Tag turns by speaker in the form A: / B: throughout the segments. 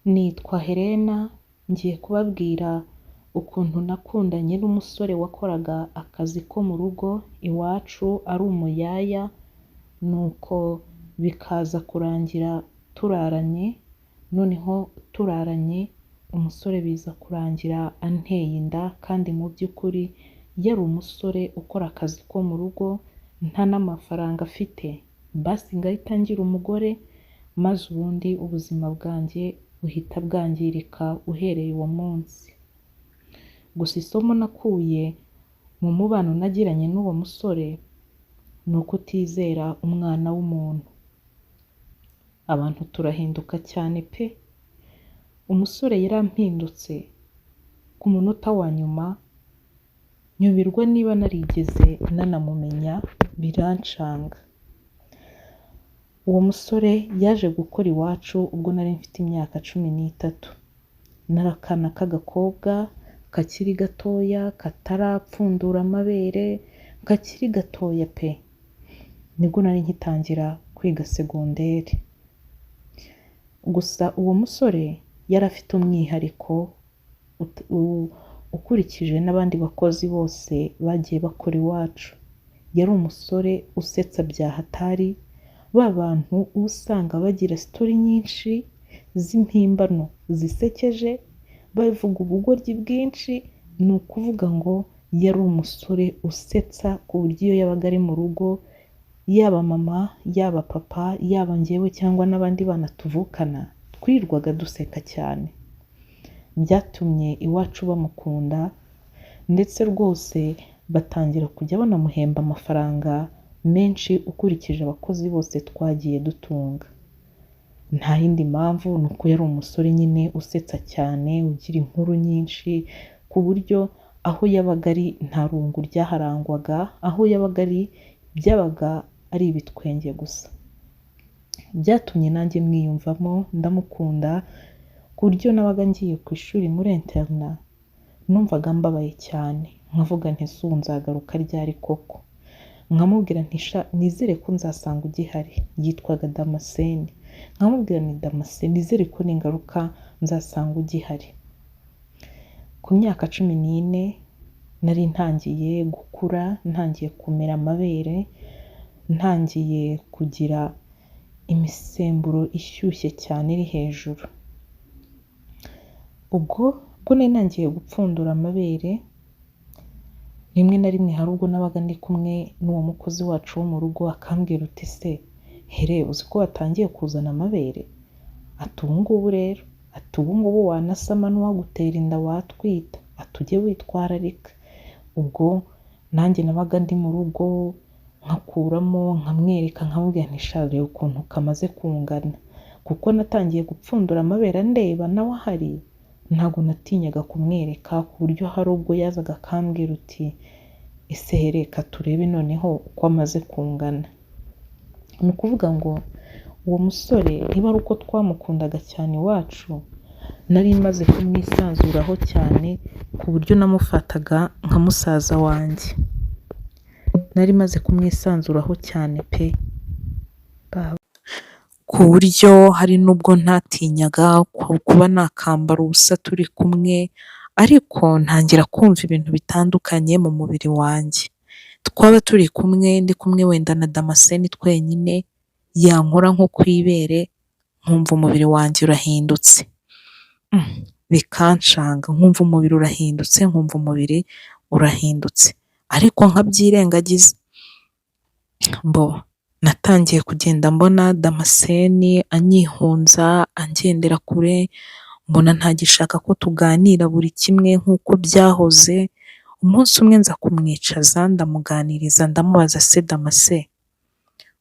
A: Nitwa Helena, ngiye kubabwira ukuntu nakundanye n'umusore wakoraga akazi ko mu rugo iwacu ari umuyaya, nuko bikaza kurangira turaranye, noneho turaranye umusore biza kurangira anteye inda kandi mu by'ukuri yari umusore ukora akazi ko mu rugo nta n'amafaranga afite, basi ngahita ngira umugore maze ubundi ubuzima bwanjye buhita bwangirika uhereye uwo munsi. Gusa isomo nakuye mu mubano nagiranye n'uwo musore ni ukutizera umwana w'umuntu. Abantu turahinduka cyane pe! Umusore yarampindutse ku munota wa nyuma, nyubirwa niba narigeze nanamumenya birancanga. Uwo musore yaje gukora iwacu ubwo nari mfite imyaka 13. Nari akana k'agakobwa kakiri gatoya katarapfundura amabere, kakiri gatoya pe! Nibwo nari nkitangira kwiga segonderi. Gusa uwo musore yari afite umwihariko ukurikije n'abandi bakozi bose bagiye bakora iwacu. Yari umusore usetsa bya hatari, ba bantu usanga bagira sitori nyinshi z'impimbano zisekeje, bavuga ubugoryi bwinshi, ni ukuvuga ngo yari umusore usetsa ku buryo iyo yabaga ari mu rugo, yaba mama, yaba papa, yaba njyewe cyangwa n'abandi bana tuvukana, twirirwaga duseka cyane. Byatumye iwacu bamukunda ndetse rwose batangira kujya banamuhemba amafaranga menshi ukurikije abakozi bose twagiye dutunga. Nta yindi mpamvu, ni uko yari umusore nyine usetsa cyane, ugira inkuru nyinshi, ku buryo aho yabaga ari nta rungu ryaharangwaga, aho yabaga ari byabaga ari ibitwenge gusa. Byatumye nanjye mwiyumvamo, ndamukunda, ku buryo nabaga ngiye ku ishuri muri interna, numvaga mbabaye cyane, nkavuga nti ese ubu nzagaruka ryari koko? Nkamubwira nti sha nizere ko nzasanga ugihari. Yitwaga Damascene. Nkamubwira nti Damascene, nizere ko ningaruka nzasanga ugihari. Ku myaka 14 nari ntangiye gukura, ntangiye kumera amabere, ntangiye kugira imisemburo ishyushye cyane iri hejuru. Ubwo nari nangiye gupfundura amabere, rimwe na rimwe hari ubwo nabaga ndi kumwe n'uwo mukozi wacu wo mu rugo akambwira uti se Here, uzi ko watangiye kuzana amabere? Ati ubu ngubu rero, ati ubu ngubu wanasama n'uwagutera inda watwita, ati ujye witwararika. Ubwo nanjye nabaga ndi mu rugo nkakuramo, nkamwereka, nkamubwira nti sha reba ukuntu kamaze kungana, kuko natangiye gupfundura amabere ndeba nawe ahari, ntabwo natinyaga kumwereka, ku buryo hari ubwo yazaga akambwira uti ese reka turebe noneho uko amaze kungana. Ni ukuvuga ngo uwo musore niba ari uko twamukundaga cyane iwacu, nari maze kumwisanzuraho cyane ku buryo namufataga nka musaza wanjye. Nari maze kumwisanzuraho cyane pe! Ku buryo hari n'ubwo ntatinyaga kuba nakambara ubusa turi kumwe, ariko ntangira kumva ibintu bitandukanye mu mubiri wanjye. Twaba turi kumwe, ndi kumwe wenda na Damascene twenyine, yankora nko ku ibere nkumva umubiri wanjye urahindutse, bikancanga, nkumva umubiri urahindutse, nkumva umubiri urahindutse, ariko nkabyirengagiza. Natangiye kugenda mbona Damascene anyihunza, angendera kure, mbona ntagishaka ko tuganira buri kimwe nk'uko byahoze. Umunsi umwe nza kumwicaza ndamuganiriza, ndamubaza se Damascene,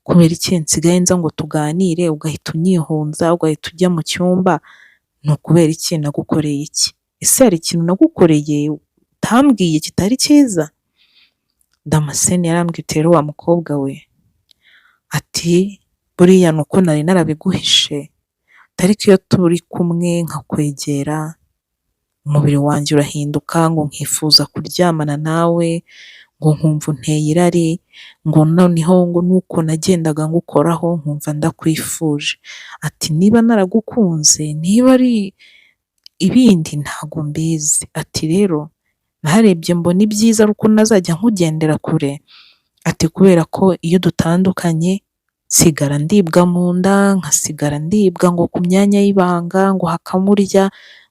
A: kubera iki nsigaye nza ngo tuganire ugahita unyihunza, ugahita ujya mu cyumba? Ni ukubera iki? Nagukoreye iki? Ese hari ikintu nagukoreye utambwiye kitari cyiza? Damascene yarambwiye ati rero wa mukobwa we, ati buriya ni uko nari narabiguhishe, ariko iyo turi kumwe nkakwegera umubiri wanjye urahinduka, ngo nkifuza kuryamana nawe, ngo nkumva unteye irari, ngo noneho ngo nuko nagendaga ngukoraho nkumva ndakwifuje. Ati niba naragukunze, niba ari ibindi ntago mbizi. Ati rero naharebye mbona ibyiza ari uko nazajya nkugendera kure. Ati kubera ko iyo dutandukanye nsigara ndibwa mu nda, nkasigara ndibwa ngo ku myanya y'ibanga, ngo hakamurya,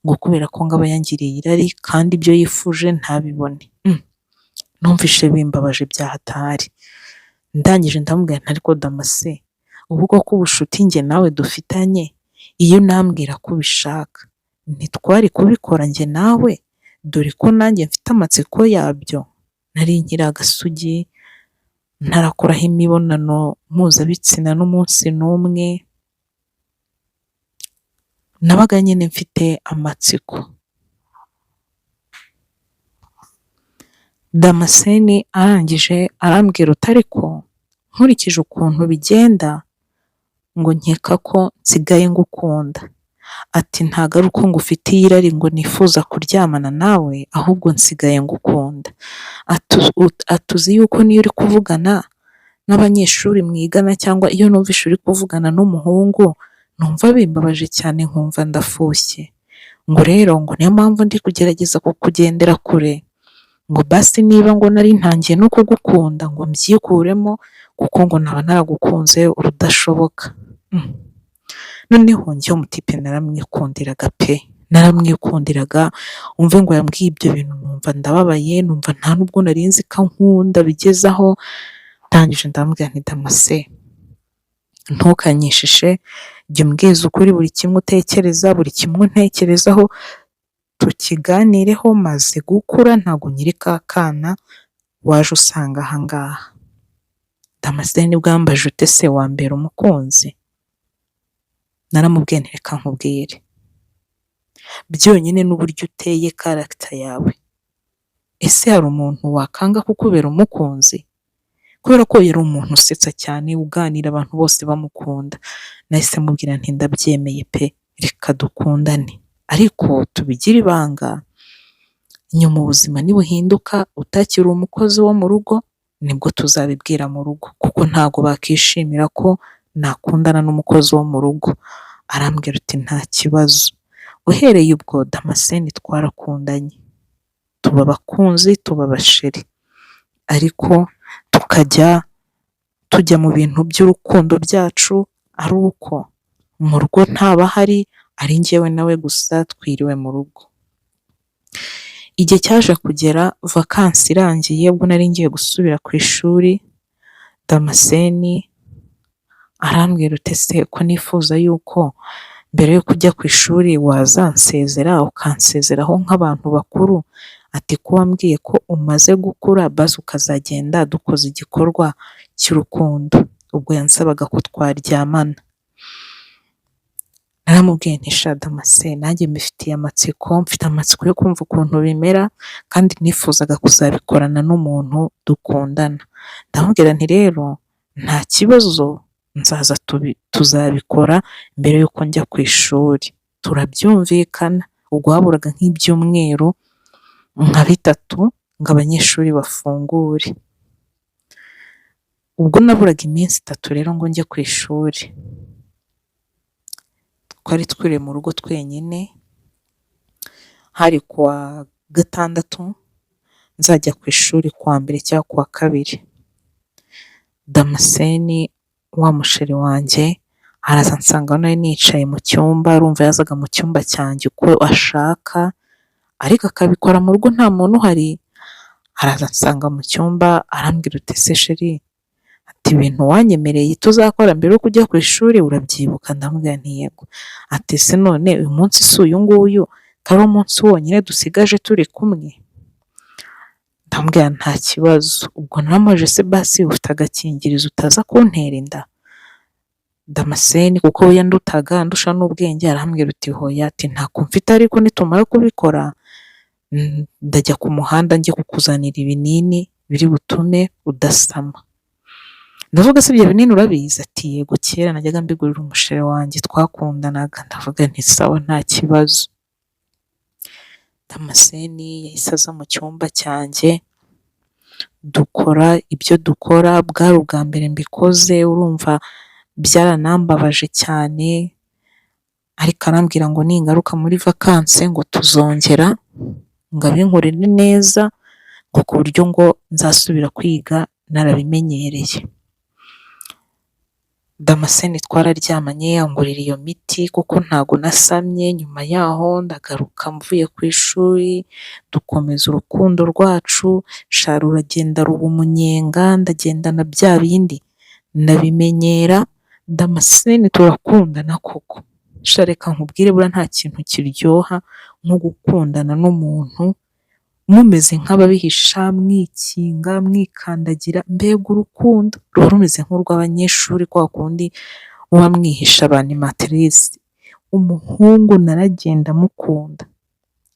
A: ngo kubera ko ngo aba yangiriye irari kandi ibyo yifuje ntabibone. Numvishe bimbabaje bya hatari. Ndangije ndamubwira nti ariko Damase, ubu koko ubucuti njye nawe dufitanye, iyo unambwira ko ubishaka, ntitwari kubikora njye nawe, dore ko nanjye mfite amatsiko yabyo. Nari nkiri agasugi, ntarakoraho imibonano mpuzabitsina n'umunsi n'umwe, nabaga nyine mfite amatsiko. Damascene arangije arambwira uti ariko nkurikije ukuntu bigenda, ngo nkeka ko nsigaye ngukunda. Ati ntago ari uko ngufitiye irari ngo nifuza kuryamana nawe, ahubwo nsigaye ngukunda. Atuzi yuko niyo uri kuvugana n'abanyeshuri mwigana cyangwa iyo numvishe uri kuvugana n'umuhungu, numva bimbabaje cyane nkumva ndafushye. Ngo rero ngo niyo mpamvu ndi kugerageza kukugendera kure, ngo basi niba ngo nari ntangiye no kugukunda ngo mbyikuremo, kuko ngo naba naragukunze urudashoboka. Noneho njyewe umutipe naramwikundiraga pe, naramwikundiraga. Umve ngo yambwiye ibyo bintu numva ndababaye, numva nta nubwo nari nzi ko ankunda bigeze aho. Ndangije ndamubwira nti Damase, ntukanyishishe, jya umbwiza ukuri buri kimwe utekereza, buri kimwe untekerezaho, tukiganireho, maze gukura ntabwo nkiri ka kana waje usanga aha ngaha. Damascene nibwo yambaje ute se wambera umukunzi? Naramubwiye nti reka nkubwire, byonyine n'uburyo uteye character yawe, ese hari umuntu wakanga kukubera umukunzi? Kubera ko yari umuntu usetsa cyane, uganira abantu bose bamukunda. Nahise mubwira nti ndabyemeye pe, reka dukundane, ariko tubigire ibanga, nyuma ubuzima nibuhinduka utakiri umukozi wo mu rugo, nibwo tuzabibwira mu rugo, kuko ntago bakishimira ko nakundana n'umukozi wo mu rugo. Arambwira uti nta kibazo. Uhereye ubwo Damascene twarakundanye, tuba abakunzi, tuba abasheri, ariko tukajya tujya mu bintu by'urukundo byacu ari uko mu rugo ntaba hari, ari njyewe nawe gusa twiriwe mu rugo. Igihe cyaje kugera vakansi irangiye, ubwo nari ngiye gusubira ku ishuri, Damascene arambwira uti ese ko nifuza yuko mbere yo kujya ku ishuri wazansezera, ukansezeraho nk'abantu bakuru. Ati ko wambwiye ko umaze gukura, basi ukazagenda dukoze igikorwa cy'urukundo. Ubwo yansabaga ko twaryamana. Naramubwiye nti sha Damascene, nanjye mbifitiye amatsiko, mfite amatsiko yo kumva ukuntu bimera, kandi nifuzaga kuzabikorana n'umuntu dukundana. Ndamubwira nti rero nta kibazo, nzaza tuzabikora mbere yuko njya ku ishuri. Turabyumvikana. Ubwo haburaga nk'ibyumweru nka bitatu ngo abanyeshuri bafungure. Ubwo naburaga iminsi 3 rero ngo njye ku ishuri. Twari twiriwe mu rugo twenyine, hari kuwa gatandatu, nzajya ku ishuri kuwa mbere cyangwa kuwa kabiri. Damascene wa musheri wanjye araza ansanga nari nicaye mu cyumba, urumva yazaga mu cyumba cyanjye uko ashaka, ariko akabikora mu rugo nta muntu uhari. Araza ansanga mu cyumba arambwira uti ese sheri, ati ibintu wanyemereye tuzakora mbere yo kujya ku ishuri urabyibuka? Ndamubwira nti yego. Ati se none uyu munsi si uyu nguyu, ko ari umunsi wonyine dusigaje turi kumwe? Ndamubwira nta kibazo. Ubwo naramubajije se basi ufite agakingirizo utaza kuntera inda? Damascene kuko we yandutaga andusha n'ubwenge, arambwira uti hoya, ati ntako mfite, ariko nitumara kubikora ndajya ku muhanda njye kukuzanira ibinini biri butume udasama. Ndavuga se ibyo binini urabizi? Ati yego, kera najyaga mbigurira umusheri wanjye twakundanaga. Ndavuga nti sawa nta kibazo. Damascene yahise aza mu cyumba cyanjye, dukora ibyo dukora, bwari ubwa mbere mbikoze, urumva byaranambabaje cyane, ariko arambwira ngo ningaruka muri vakanse ngo tuzongera, ngo abinkorere neza, ngo ku buryo ngo nzasubira kwiga narabimenyereye. Damascene twararyamanye angurira iyo miti kuko ntago nasamye, nyuma yaho ndagaruka mvuye ku ishuri, dukomeza urukundo rwacu, sha ruragenda ruba umunyenga, ndagendana bya bindi ndabimenyera, Damascene turakundana koko. Sha reka nkubwire buriya nta kintu kiryoha nko gukundana n'umuntu mumeze nk'ababihisha, mwikinga, mwikandagira, mbega urukundo ruba rumeze nk'urw'abanyeshuri kwa kundi muba mwihisha ba animatrice. Umuhungu naragenda mukunda,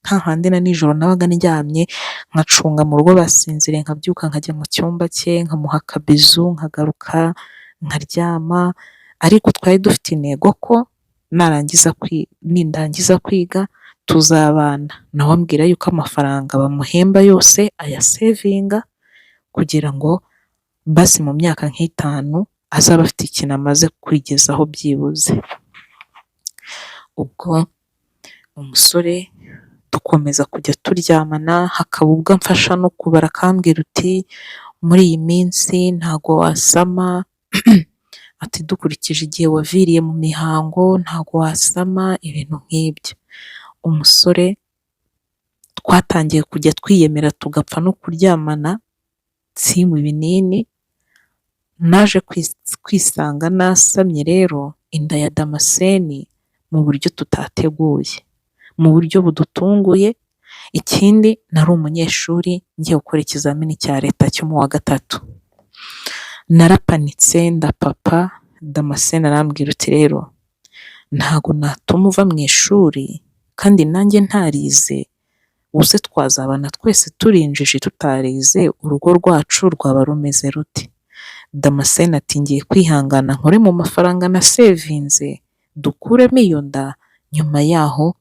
A: hahandi na nijoro nabaga ndyamye nkacunga mu rugo basinziriye, nkabyuka nkajya mu cyumba cye nkamuha akabizu, nkagaruka nkaryama, ariko twari dufite intego ko nindangiza kwiga tuzabana, nawe ambwira yuko amafaranga bamuhemba yose ayasevinga kugira ngo basi mu myaka nk'itanu azaba afite ikintu amaze kwigezaho byibuze. Ubwo umusore dukomeza kujya turyamana, hakaba ubwo amfasha no kubara akambwira uti muri iyi minsi ntago wasama, ati dukurikije igihe waviriye mu mihango ntago wasama, ibintu nk'ibyo. Umusore twatangiye kujya twiyemera tugapfa no kuryamana, sinywa ibinini, naje kwisanga nasamye rero inda ya Damascene mu buryo tutateguye, mu buryo budutunguye. Ikindi nari umunyeshuri ngiye gukora ikizamini cya leta cyo mu wa gatatu, narapanitse ndapapa, Damascene arambwira uti rero ntago natuma uva mu ishuri kandi nanjye ntarize, ubuse twazabana twese turi injiji tutarize, urugo rwacu rwaba rumeze rute? Damascene ati ngiye kwihangana nkore mu mafaranga na sevinze dukuremo iyo nda, nyuma yaho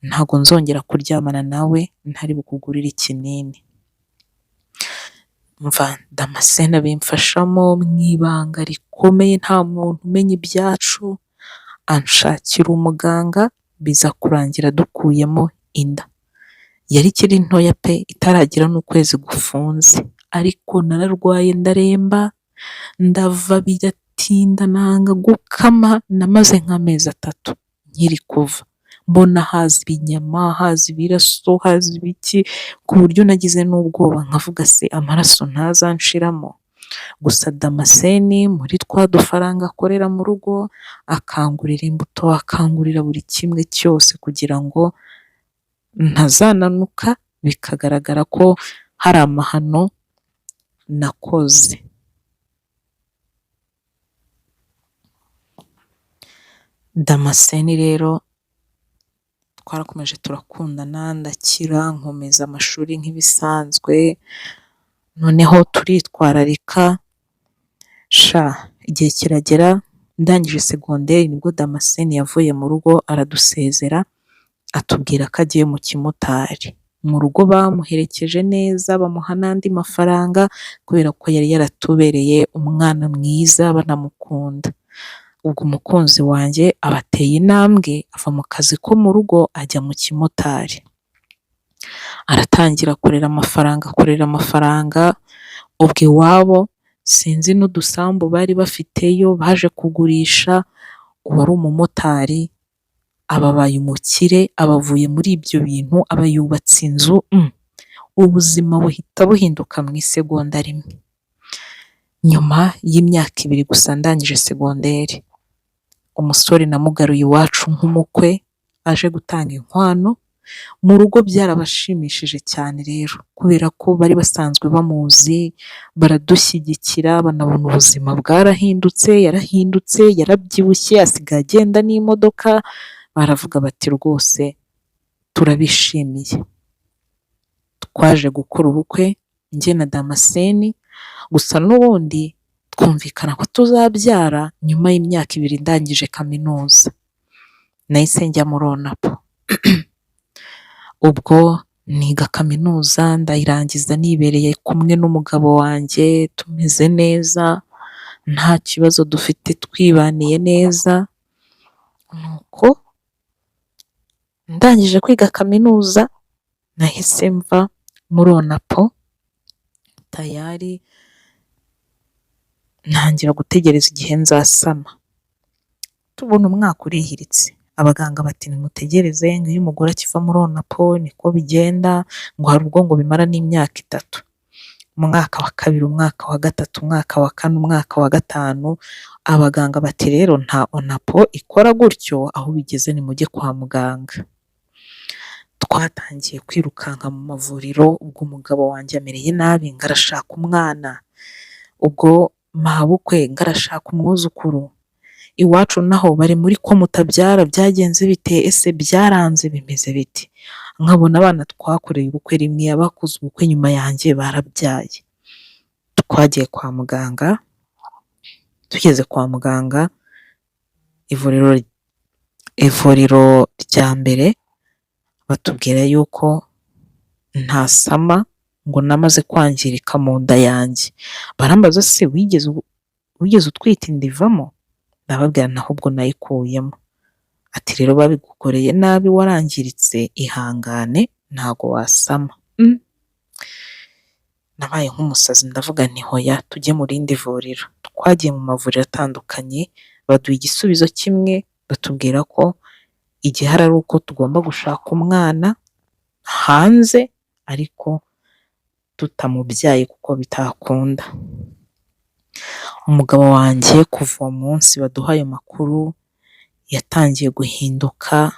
A: ntago nzongera kuryamana nawe ntari bukugurire ikinini. Mva Damascene abimfashamo mu ibanga rikomeye, nta muntu umenya ibyacu, anshakira umuganga, biza kurangira dukuyemo inda. Yari ikiri ntoya pe, itaragira n'ukwezi gufunze, ariko nararwaye ndaremba, ndava biratinda nanga gukama, namaze nk'amezi 3 nkiri kuva, mbona haza ibinyama, haza ibiraso, haza ibiki, ku buryo nagize n'ubwoba nkavuga se amaraso ntazanshiramo. Gusa Damascene muri twa dufaranga akorera mu rugo, akangurira imbuto, akangurira buri kimwe cyose kugira ngo ntazananuka bikagaragara ko hari amahano nakoze. Damascene rero twarakomeje turakundana, ndakira, nkomeza amashuri nk'ibisanzwe, noneho turitwararika, sha igihe kiragera ndangije segonderi nibwo Damascene yavuye mu rugo aradusezera, atubwira ko agiye mu kimotari. Mu rugo bamuherekeje neza, bamuha n'andi mafaranga kubera ko yari yaratubereye umwana mwiza banamukunda. Ubwo umukunzi wanjye aba ateye intambwe, ava mu kazi ko mu rugo ajya mu kimotari, aratangira akorera amafaranga, ubwo iwabo sinzi n'udusambu bari bafiteyo baje kugurisha, uwari umumotari ababaye umukire, abavuye muri ibyo bintu, aba yubatse inzu, ubuzima buhita buhinduka mu isegonda rimwe. Nyuma y'imyaka 2 gusa ndangije segonderi, umusore namugaruye iwacu nk'umukwe, aje gutanga inkwano. Mu rugo byarabashimishije cyane rero, kubera ko bari basanzwe bamuzi, baradushyigikira, banabona ubuzima bwarahindutse, yarahindutse, yarabyibushye, asigaye agenda n'imodoka, baravuga bati rwose turabishimiye. Twaje gukora ubukwe njye na Damascene, gusa n'ubundi twumvikana ko tuzabyara nyuma y'imyaka 2 ndangije kaminuza. Nahise njya muri ONAPO. Ubwo niga kaminuza ndayirangiza nibereye kumwe n'umugabo wanjye tumeze neza, nta kibazo dufite twibaniye neza, nuko ndangije kwiga kaminuza nahise mva muri onapo tayari ntangira gutegereza igihe nzasama, tubona umwaka urihiritse, abaganga bati nimutegereze ngo iyo umugore akiva muri onapo niko bigenda, ngo hari ubwo ngo bimara n'imyaka 3, umwaka wa 2, umwaka wa 3, umwaka wa 4, umwaka wa 5, abaganga bati rero nta onapo ikora gutyo, aho bigeze nimujye kwa muganga. Twatangiye kwirukanka mu mavuriro, ubwo umugabo wanjye amereye nabi ngo arashaka umwana, ubwo mabukwe ngo arashaka umwuzukuru, iwacu naho bari muri ko mutabyara byagenze bite, ese byaranze bimeze biti, nkabona abana twakoreye ubukwe rimwe abakoze ubukwe nyuma yanjye barabyaye. Twagiye kwa muganga, tugeze kwa muganga, ivuriro rya mbere batubwira yuko ntasama, ngo namaze kwangirika mu nda yanjye, barambaza se wigeze utwita inda ivamo, ndababwira naho ubwo nayikuyemo, ati rero babigukoreye nabi warangiritse ihangane ntago wasama. Nabaye nk'umusazi ndavuga nti hoya tujye mu rindi vuriro. Twagiye mu mavuriro atandukanye, baduha igisubizo kimwe, batubwira ko igihari ari uko tugomba gushaka umwana hanze ariko tutamubyaye kuko bitakunda. Umugabo wanjye kuva uwo munsi baduha ayo makuru yatangiye guhinduka,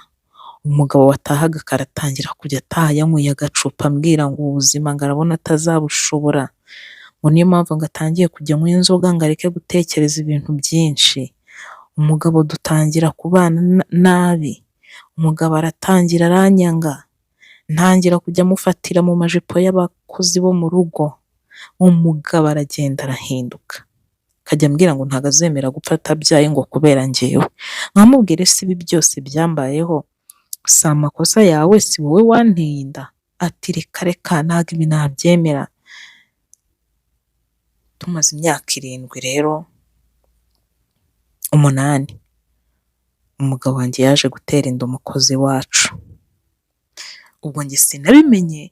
A: umugabo watahaga karatangira kujya ataha yanyweye agacupa ambwira ngo ubuzima ngo arabona atazabushobora, ngo niyo mpamvu ngo atangiye kujya anywa inzoga ngo areke gutekereza ibintu byinshi. Umugabo dutangira kubana nabi, umugabo aratangira aranyanga, ntangira kujya amufatira mu majipo y'abakozi bo mu rugo, umugabo aragenda arahinduka, akajya ambwira ngo ntago azemera gupfa atabyaye ngo kubera njyewe. Nkamubwira ese ibi byose byambayeho si amakosa yawe, si wowe wanteye inda? Ati reka reka ntago ibi nabyemera. Tumaze imyaka 7 rero 8, umugabo wanjye yaje gutera inda umukozi wacu, ubwo njye sinabimenye,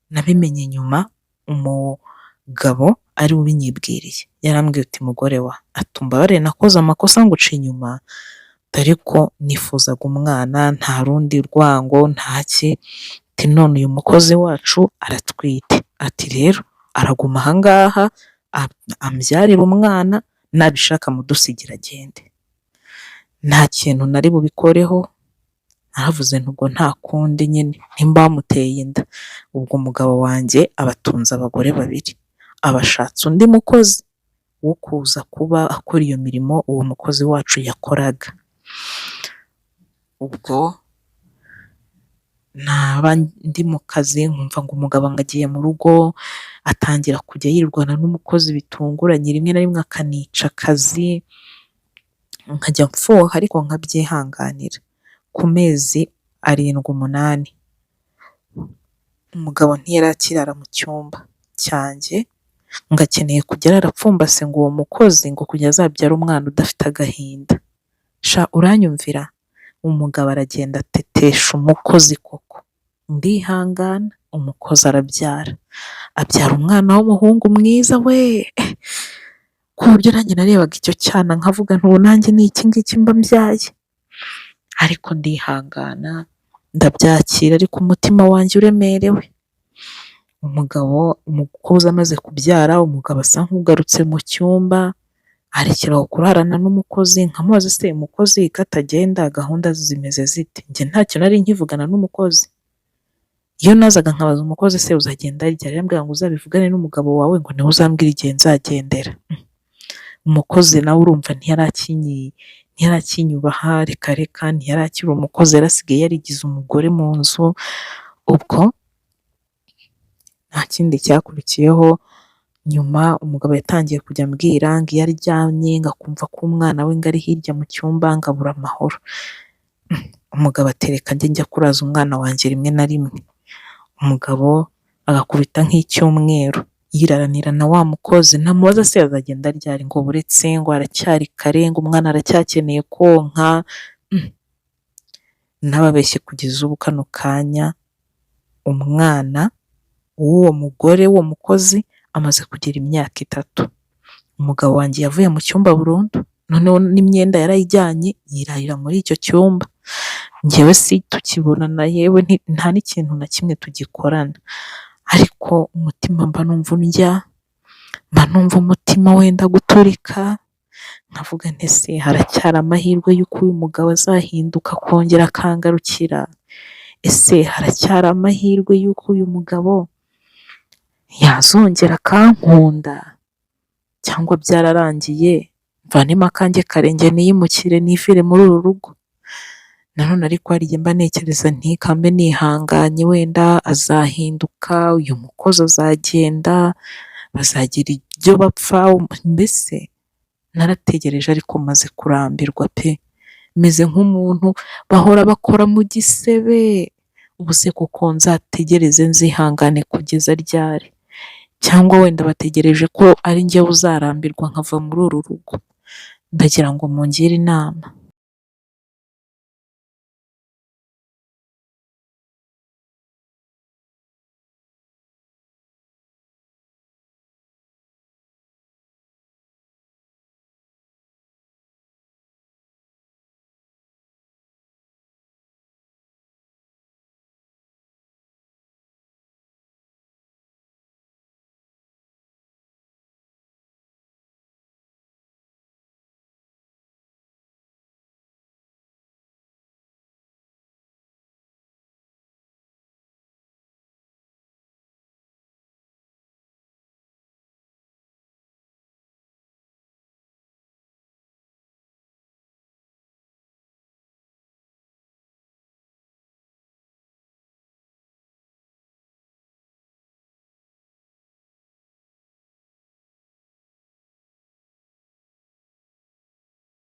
A: nabimenye nyuma umugabo ari ubinyibwiriye, yarambwiye uti mugore wa atumbabarire nakoze amakosa nguca inyuma, ariko nifuzaga umwana nta rundi rwango ntaki, ati none uyu mukozi wacu aratwite, ati rero araguma ahangaha ambyarira umwana, nabishaka mudusigira agende. Nta kintu nari bubikoreho, naravuze nubwo nta kundi nyine nimba bamuteye inda. Ubwo umugabo wanjye abatunze abagore 2, abashatse undi mukozi wo kuza kuba akora iyo mirimo uwo mukozi wacu yakoraga. Ubwo naba ndi mu kazi nkumva ngo umugabo ngo agiye mu rugo, atangira kujya yirwana n'umukozi bitunguranye, rimwe na rimwe akanica akazi, nkajya mfuha ariko nkabyihanganira. Ku mezi 7-8 umugabo ntiyari akirara mu cyumba cyanjye, ngo akeneye kujya arapfumbase ngo uwo mukozi ngo kujya azabyara umwana udafite agahinda. Sha uranyumvira? Umugabo aragenda atetesha umukozi koko, ndihangana, umukozi arabyara, abyara umwana w'umuhungu mwiza we, ku buryo nanjye narebaga icyo cyana nkavuga ntubu nanjye ni iki ngiki mba mbyaye, ariko ndihangana ndabyakira, ariko umutima wanjye uremerewe. Umukozi amaze kubyara, umugabo asa nk'ugarutse mu cyumba, arekeraho kurarana n'umukozi, nkamubaza se umukozi ko atagenda gahunda zimeze zite? Njye ntacyo nari nkivugana n'umukozi, iyo nazaga nkabaza umukozi se uzagenda ryari, arambwira ngo uzabivugane n'umugabo wawe ngo niwe uzambwira igihe nzagendera. Umukozi nawe urumva ntiyarakinyubaha, reka reka ntiyarakira umukozi, yarasigaye yarigize umugore mu nzu. Ubwo nta kindi cyakurikiyeho, nyuma umugabo yatangiye kujya ambwira ngo iyo aryamye ngo akumva ko umwana we ngo ari hirya mu cyumba ngo abura amahoro. Umugabo atereka njya kuraza umwana wanjye rimwe na rimwe, umugabo agakubita nk'icyumweru yiraranira na wa mukozi, ntamubaza se azagenda ryari, ngo buretse ngo aracyari kare, ngo umwana aracyakeneye konka. Ntababeshye kugeza ubu kano kanya umwana w'uwo mugore w'uwo mukozi amaze kugira imyaka 3. Umugabo wanjye yavuye mu cyumba burundu, noneho n'imyenda yarayijyanye yirahira muri icyo cyumba. Njyewe si tukibonana, yewe nta n'ikintu na kimwe tugikorana, ariko umutima mba numva undya, mba numva umutima wenda guturika, nkavuga nti se haracyari amahirwe y'uko uyu mugabo azahinduka akongera akangarukira? Ese haracyari amahirwe y'uko uyu mugabo yazongera akankunda? Cyangwa byararangiye mvanemo akanjye karenge niyimukire nivire muri uru rugo? Nanone ariko hari igihe mba ntekereza nti kambe nihanganye wenda azahinduka, uyu mukozi azagenda, bazagira ibyo bapfa, mbese narategereje ariko maze kurambirwa pe, meze nk'umuntu bahora bakora mu gisebe. Ubu se kuko nzategereze nzihangane kugeza ryari? Cyangwa wenda bategereje ko ari njyewe uzarambirwa nkava muri uru rugo? Ndagira ngo mungire inama.